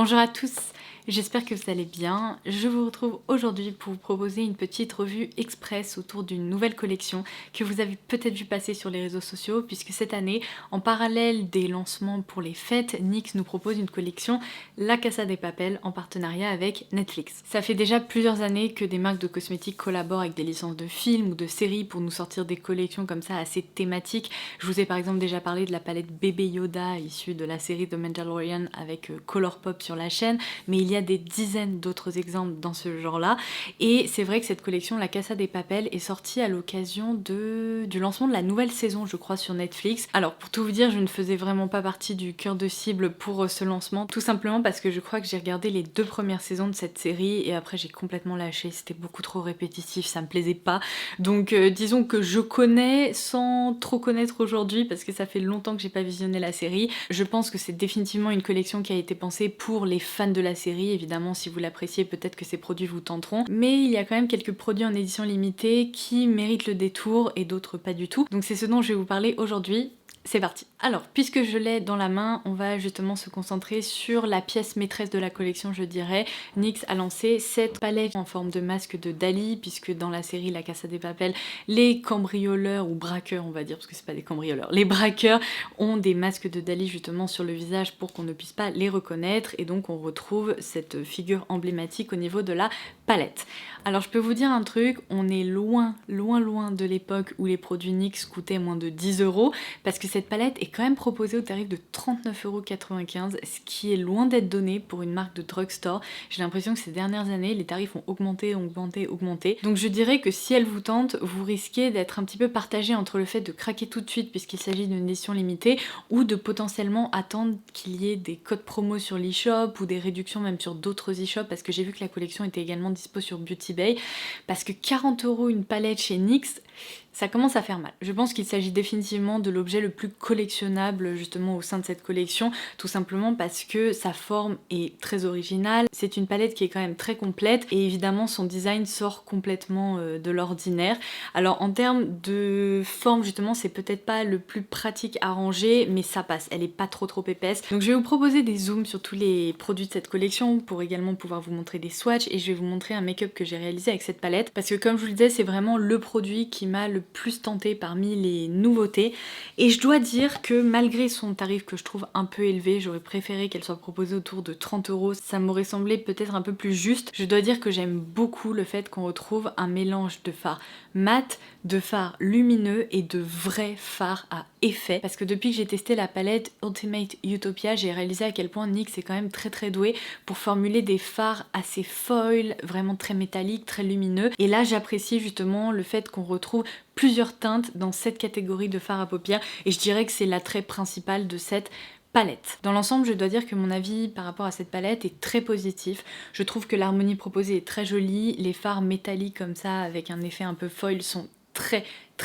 Bonjour à tous, j'espère que vous allez bien. Je vous retrouve aujourd'hui pour vous proposer une petite revue express autour d'une nouvelle collection que vous avez peut-être vu passer sur les réseaux sociaux, puisque cette année, en parallèle des lancements pour les fêtes, NYX nous propose une collection La Casa de Papel en partenariat avec Netflix. Ça fait déjà plusieurs années que des marques de cosmétiques collaborent avec des licences de films ou de séries pour nous sortir des collections comme ça assez thématiques. Je vous ai par exemple déjà parlé de la palette Bébé Yoda issue de la série The Mandalorian avec Colourpop sur la chaîne, mais il y a des dizaines d'autres exemples dans ce genre-là. Et c'est vrai que cette collection, La Casa de Papel, est sortie à l'occasion du lancement de la nouvelle saison, je crois, sur Netflix. Alors pour tout vous dire, je ne faisais vraiment pas partie du cœur de cible pour ce lancement, tout simplement parce que je crois que j'ai regardé les 2 premières saisons de cette série et après j'ai complètement lâché, c'était beaucoup trop répétitif, ça me plaisait pas. Donc disons que je connais sans trop connaître aujourd'hui parce que ça fait longtemps que j'ai pas visionné la série. Je pense que c'est définitivement une collection qui a été pensée pour les fans de la série. Évidemment, si vous l'appréciez, peut-être que ces produits vous tenteront. Mais il y a quand même quelques produits en édition limitée qui méritent le détour et d'autres pas du tout. Donc c'est ce dont je vais vous parler aujourd'hui. C'est parti. Alors, puisque je l'ai dans la main, on va justement se concentrer sur la pièce maîtresse de la collection, je dirais. NYX a lancé cette palette en forme de masque de Dali, puisque dans la série La Casa de Papel, les cambrioleurs, ou braqueurs on va dire, parce que c'est pas des cambrioleurs, les braqueurs ont des masques de Dali justement sur le visage pour qu'on ne puisse pas les reconnaître, et donc on retrouve cette figure emblématique au niveau de la palette. Alors je peux vous dire un truc, on est loin de l'époque où les produits NYX coûtaient moins de 10 €, parce que cette palette est quand même proposée au tarif de 39,95 €, ce qui est loin d'être donné pour une marque de drugstore. J'ai l'impression que ces dernières années, les tarifs ont augmenté. Donc je dirais que si elle vous tente, vous risquez d'être un petit peu partagé entre le fait de craquer tout de suite puisqu'il s'agit d'une édition limitée, ou de potentiellement attendre qu'il y ait des codes promo sur l'e-shop ou des réductions même sur d'autres e-shops, parce que j'ai vu que la collection était également dispo sur Beauty Bay, parce que 40 € une palette chez NYX, ça commence à faire mal. Je pense qu'il s'agit définitivement de l'objet le plus collectionnable justement au sein de cette collection, tout simplement parce que sa forme est très originale, c'est une palette qui est quand même très complète et évidemment son design sort complètement de l'ordinaire. Alors en termes de forme justement, c'est peut-être pas le plus pratique à ranger, mais ça passe, elle est pas trop épaisse. Donc je vais vous proposer des zooms sur tous les produits de cette collection pour également pouvoir vous montrer des swatchs, et je vais vous montrer un make-up que j'ai réalisé avec cette palette, parce que comme je vous le disais, c'est vraiment le produit qui m'a le plus tenté parmi les nouveautés. Et je dois dire que malgré son tarif que je trouve un peu élevé, j'aurais préféré qu'elle soit proposée autour de 30 €, ça m'aurait semblé peut-être un peu plus juste. Je dois dire que j'aime beaucoup le fait qu'on retrouve un mélange de fard mat, de fard lumineux et de vrais fards à effet, parce que depuis que j'ai testé la palette Ultimate Utopia, j'ai réalisé à quel point NYX est quand même très doué pour formuler des fards assez foil, vraiment très métalliques, très lumineux. Et là j'apprécie justement le fait qu'on retrouve plusieurs teintes dans cette catégorie de fard à paupières, et je dirais que c'est l'attrait principal de cette palette. Dans l'ensemble, je dois dire que mon avis par rapport à cette palette est très positif. Je trouve que l'harmonie proposée est très jolie, les fards métalliques comme ça avec un effet un peu foil sont très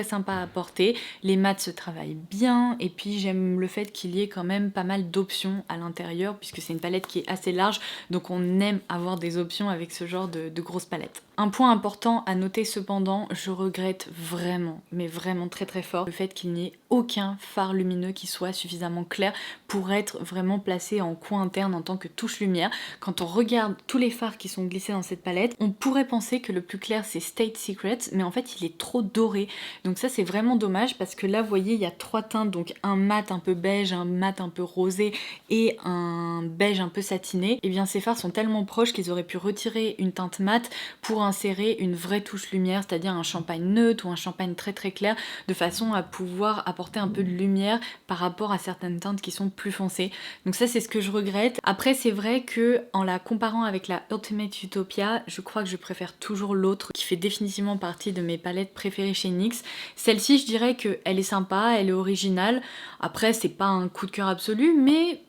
sympa à porter, les mats se travaillent bien, et puis j'aime le fait qu'il y ait quand même pas mal d'options à l'intérieur, puisque c'est une palette qui est assez large, donc on aime avoir des options avec ce genre de grosses palettes. Un point important à noter cependant, je regrette vraiment, mais vraiment très fort, le fait qu'il n'y ait aucun fard lumineux qui soit suffisamment clair pour être vraiment placé en coin interne en tant que touche lumière. Quand on regarde tous les fards qui sont glissés dans cette palette, on pourrait penser que le plus clair c'est State Secrets, mais en fait il est trop doré. Donc ça c'est vraiment dommage, parce que là vous voyez il y a 3 teintes, donc un mat un peu beige, un mat un peu rosé et un beige un peu satiné. Et bien ces fards sont tellement proches qu'ils auraient pu retirer une teinte mat pour insérer une vraie touche lumière, c'est-à-dire un champagne neutre ou un champagne très clair, de façon à pouvoir apporter un peu de lumière par rapport à certaines teintes qui sont plus foncées. Donc ça c'est ce que je regrette. Après c'est vrai que en la comparant avec la Ultimate Utopia, je crois que je préfère toujours l'autre, qui fait définitivement partie de mes palettes préférées chez NYX. Celle-ci je dirais qu'elle est sympa, elle est originale, après c'est pas un coup de cœur absolu, mais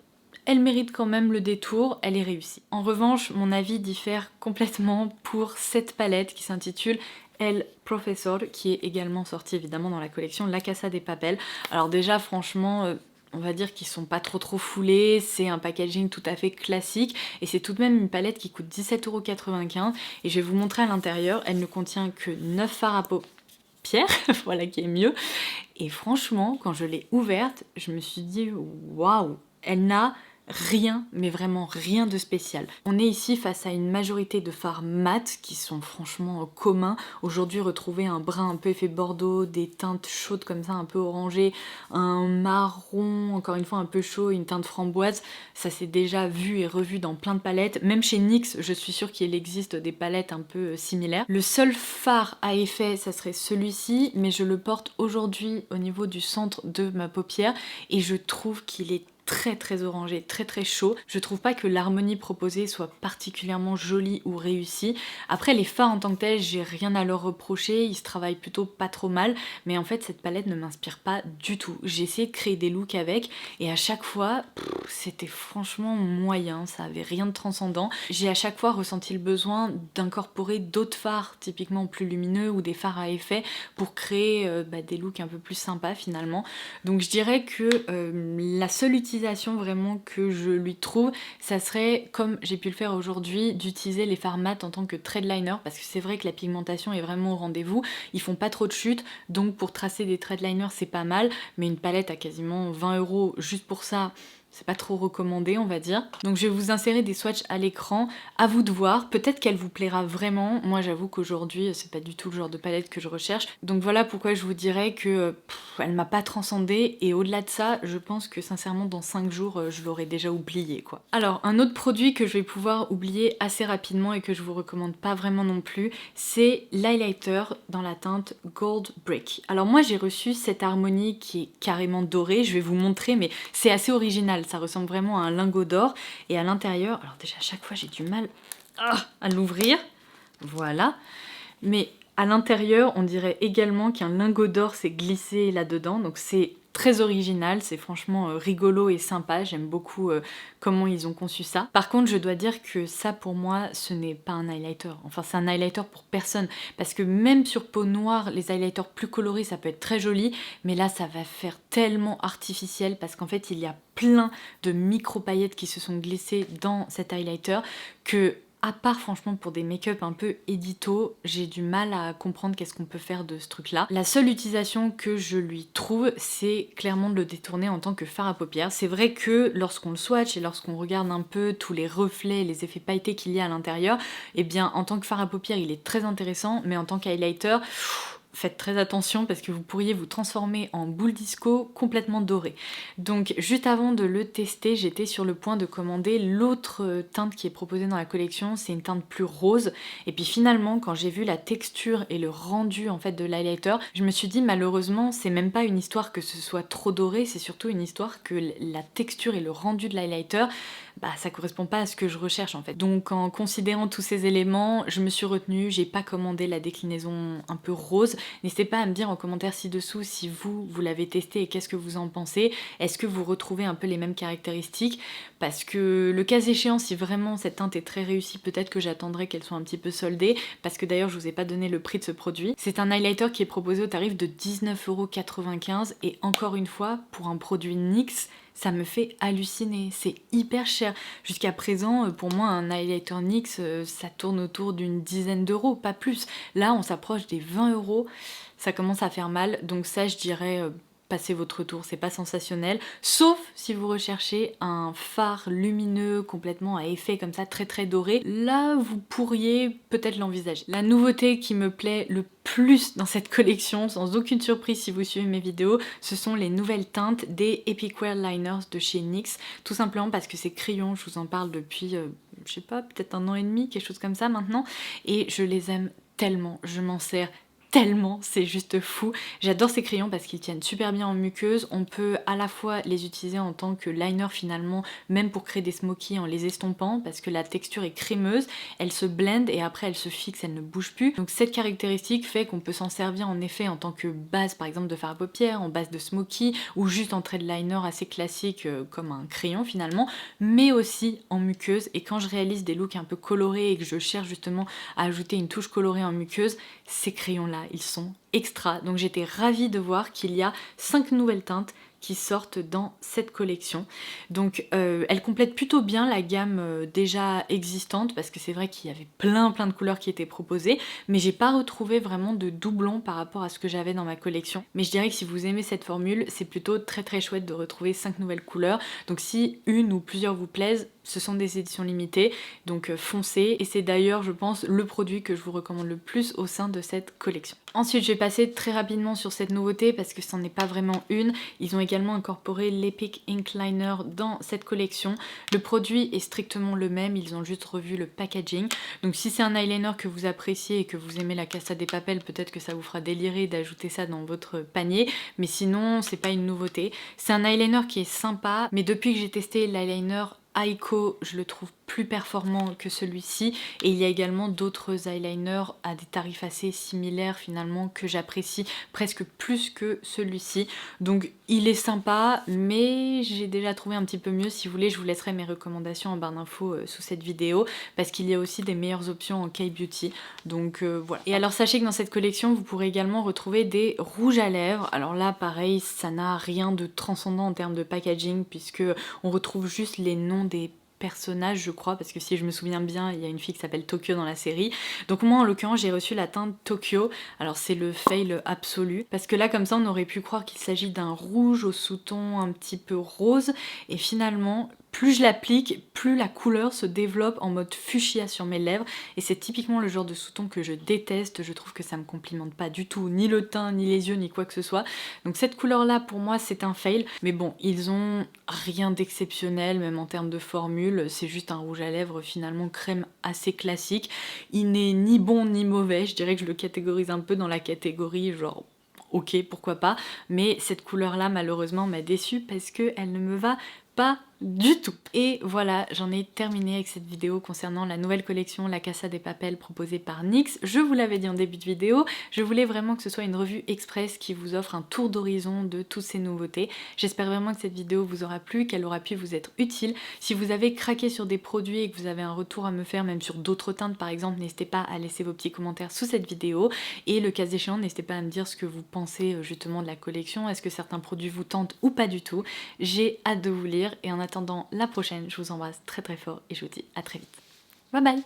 elle mérite quand même le détour, elle est réussie. En revanche, mon avis diffère complètement pour cette palette qui s'intitule El Professor, qui est également sortie évidemment dans la collection La Casa de Papel. Alors déjà franchement, on va dire qu'ils sont pas trop foulés, c'est un packaging tout à fait classique, et c'est tout de même une palette qui coûte 17,95 €, et je vais vous montrer à l'intérieur, elle ne contient que 9 fards à paupières, voilà qui est mieux, et franchement quand je l'ai ouverte, je me suis dit waouh, elle n'a rien, mais vraiment rien de spécial. On est ici face à une majorité de fards mat qui sont franchement communs. Aujourd'hui, retrouver un brun un peu effet bordeaux, des teintes chaudes comme ça, un peu orangées, un marron, encore une fois un peu chaud, une teinte framboise, ça s'est déjà vu et revu dans plein de palettes. Même chez NYX, je suis sûre qu'il existe des palettes un peu similaires. Le seul fard à effet, ça serait celui-ci, mais je le porte aujourd'hui au niveau du centre de ma paupière et je trouve qu'il est très orangé, très chaud. Je trouve pas que l'harmonie proposée soit particulièrement jolie ou réussie. Après les fards en tant que tels, j'ai rien à leur reprocher, ils se travaillent plutôt pas trop mal, mais en fait cette palette ne m'inspire pas du tout. J'ai essayé de créer des looks avec et à chaque fois, c'était franchement moyen, ça avait rien de transcendant. J'ai à chaque fois ressenti le besoin d'incorporer d'autres fards typiquement plus lumineux ou des fards à effet pour créer des looks un peu plus sympas finalement. Donc je dirais que la seule utilisation vraiment que je lui trouve, ça serait, comme j'ai pu le faire aujourd'hui, d'utiliser les fards mat en tant que trade liner, parce que c'est vrai que la pigmentation est vraiment au rendez-vous, ils font pas trop de chute, donc pour tracer des trade liners c'est pas mal, mais une palette à quasiment 20 € juste pour ça, c'est pas trop recommandé on va dire. Donc je vais vous insérer des swatchs à l'écran, à vous de voir, peut-être qu'elle vous plaira vraiment. Moi j'avoue qu'aujourd'hui c'est pas du tout le genre de palette que je recherche. Donc voilà pourquoi je vous dirais que elle m'a pas transcendée et au-delà de ça, je pense que sincèrement dans 5 jours je l'aurais déjà oublié quoi. Alors un autre produit que je vais pouvoir oublier assez rapidement et que je vous recommande pas vraiment non plus, c'est l'highlighter dans la teinte Gold Brick. Alors moi j'ai reçu cette harmonie qui est carrément dorée, je vais vous montrer mais c'est assez original. Ça ressemble vraiment à un lingot d'or et à l'intérieur, alors déjà à chaque fois j'ai du mal à l'ouvrir, voilà, mais à l'intérieur on dirait également qu'un lingot d'or s'est glissé là-dedans, donc c'est très original, c'est franchement rigolo et sympa, j'aime beaucoup comment ils ont conçu ça. Par contre je dois dire que ça pour moi ce n'est pas un highlighter, enfin c'est un highlighter pour personne, parce que même sur peau noire, les highlighters plus colorés ça peut être très joli, mais là ça va faire tellement artificiel parce qu'en fait il y a plein de micro paillettes qui se sont glissées dans cet highlighter que à part franchement pour des make-up un peu édito, j'ai du mal à comprendre qu'est-ce qu'on peut faire de ce truc là. La seule utilisation que je lui trouve, c'est clairement de le détourner en tant que fard à paupières. C'est vrai que lorsqu'on le swatch et lorsqu'on regarde un peu tous les reflets, les effets pailletés qu'il y a à l'intérieur, eh bien en tant que fard à paupières il est très intéressant, mais en tant qu'highlighter, faites très attention parce que vous pourriez vous transformer en boule disco complètement dorée. Donc juste avant de le tester, j'étais sur le point de commander l'autre teinte qui est proposée dans la collection, c'est une teinte plus rose. Et puis finalement, quand j'ai vu la texture et le rendu en fait de l'highlighter, je me suis dit malheureusement, c'est même pas une histoire que ce soit trop doré, c'est surtout une histoire que la texture et le rendu de l'highlighter, ça correspond pas à ce que je recherche en fait. Donc en considérant tous ces éléments, je me suis retenue, j'ai pas commandé la déclinaison un peu rose. N'hésitez pas à me dire en commentaire ci-dessous si vous l'avez testé et qu'est-ce que vous en pensez. Est-ce que vous retrouvez un peu les mêmes caractéristiques? Parce que le cas échéant, si vraiment cette teinte est très réussie, peut-être que j'attendrai qu'elle soit un petit peu soldée, parce que d'ailleurs je vous ai pas donné le prix de ce produit. C'est un highlighter qui est proposé au tarif de 19,95 € et encore une fois, pour un produit NYX, ça me fait halluciner, c'est hyper cher. Jusqu'à présent, pour moi, un highlighter NYX, ça tourne autour d'une dizaine d'euros, pas plus. Là, on s'approche des 20 €, ça commence à faire mal, donc ça, je dirais... passez votre tour, c'est pas sensationnel, sauf si vous recherchez un fard lumineux complètement à effet comme ça, très doré, là vous pourriez peut-être l'envisager. La nouveauté qui me plaît le plus dans cette collection, sans aucune surprise si vous suivez mes vidéos, ce sont les nouvelles teintes des Epic Wear Liners de chez NYX, tout simplement parce que ces crayons, je vous en parle depuis, je sais pas, peut-être 1 an et demi, quelque chose comme ça maintenant, et je les aime tellement, je m'en sers tellement, c'est juste fou. J'adore ces crayons parce qu'ils tiennent super bien en muqueuse. On peut à la fois les utiliser en tant que liner finalement, même pour créer des smokies en les estompant, parce que la texture est crémeuse, elle se blende et après elle se fixe, elle ne bouge plus. Donc cette caractéristique fait qu'on peut s'en servir en effet en tant que base par exemple de fard à paupières, en base de smoky, ou juste en trait de liner assez classique comme un crayon finalement, mais aussi en muqueuse. Et quand je réalise des looks un peu colorés et que je cherche justement à ajouter une touche colorée en muqueuse, ces crayons là ils sont extra, donc j'étais ravie de voir qu'il y a 5 nouvelles teintes qui sortent dans cette collection. Donc elle complète plutôt bien la gamme déjà existante, parce que c'est vrai qu'il y avait plein de couleurs qui étaient proposées, mais j'ai pas retrouvé vraiment de doublons par rapport à ce que j'avais dans ma collection. Mais je dirais que si vous aimez cette formule, c'est plutôt très chouette de retrouver 5 nouvelles couleurs. Donc si une ou plusieurs vous plaisent, ce sont des éditions limitées, donc foncez, et c'est d'ailleurs je pense le produit que je vous recommande le plus au sein de cette collection. Ensuite je vais passer très rapidement sur cette nouveauté parce que c'en est pas vraiment une. Ils ont également incorporé l'Epic Ink Liner dans cette collection. Le produit est strictement le même, ils ont juste revu le packaging. Donc si c'est un eyeliner que vous appréciez et que vous aimez la Casa de Papel, peut-être que ça vous fera délirer d'ajouter ça dans votre panier, mais sinon c'est pas une nouveauté. C'est un eyeliner qui est sympa, mais depuis que j'ai testé l'eyeliner Aiko, je le trouve plus performant que celui-ci, et il y a également d'autres eyeliners à des tarifs assez similaires finalement que j'apprécie presque plus que celui-ci. Donc il est sympa, mais j'ai déjà trouvé un petit peu mieux. Si vous voulez, je vous laisserai mes recommandations en barre d'infos sous cette vidéo, parce qu'il y a aussi des meilleures options en K-Beauty. Donc voilà. Et alors sachez que dans cette collection, vous pourrez également retrouver des rouges à lèvres. Alors là, pareil, ça n'a rien de transcendant en termes de packaging, puisque on retrouve juste les noms des personnages, je crois, parce que si je me souviens bien, il y a une fille qui s'appelle Tokyo dans la série. Donc moi en l'occurrence j'ai reçu la teinte Tokyo. Alors c'est le fail absolu, parce que là comme ça on aurait pu croire qu'il s'agit d'un rouge au sous-ton un petit peu rose, et finalement plus je l'applique, plus la couleur se développe en mode fuchsia sur mes lèvres, et c'est typiquement le genre de sous-ton que je déteste. Je trouve que ça me complimente pas du tout, ni le teint, ni les yeux, ni quoi que ce soit. Donc cette couleur là pour moi c'est un fail, mais bon, ils ont rien d'exceptionnel même en termes de formule, c'est juste un rouge à lèvres finalement crème assez classique. Il n'est ni bon ni mauvais, je dirais que je le catégorise un peu dans la catégorie genre ok pourquoi pas, mais cette couleur là malheureusement m'a déçue parce qu'elle ne me va pas du tout. Et voilà, j'en ai terminé avec cette vidéo concernant la nouvelle collection La Casa de Papel proposée par NYX. Je vous l'avais dit en début de vidéo, je voulais vraiment que ce soit une revue express qui vous offre un tour d'horizon de toutes ces nouveautés. J'espère vraiment que cette vidéo vous aura plu, qu'elle aura pu vous être utile. Si vous avez craqué sur des produits et que vous avez un retour à me faire, même sur d'autres teintes par exemple, n'hésitez pas à laisser vos petits commentaires sous cette vidéo. Et le cas échéant, n'hésitez pas à me dire ce que vous pensez justement de la collection. Est-ce que certains produits vous tentent ou pas du tout? J'ai hâte de vous lire, et en attendant la prochaine, je vous embrasse très fort et je vous dis à très vite. Bye bye!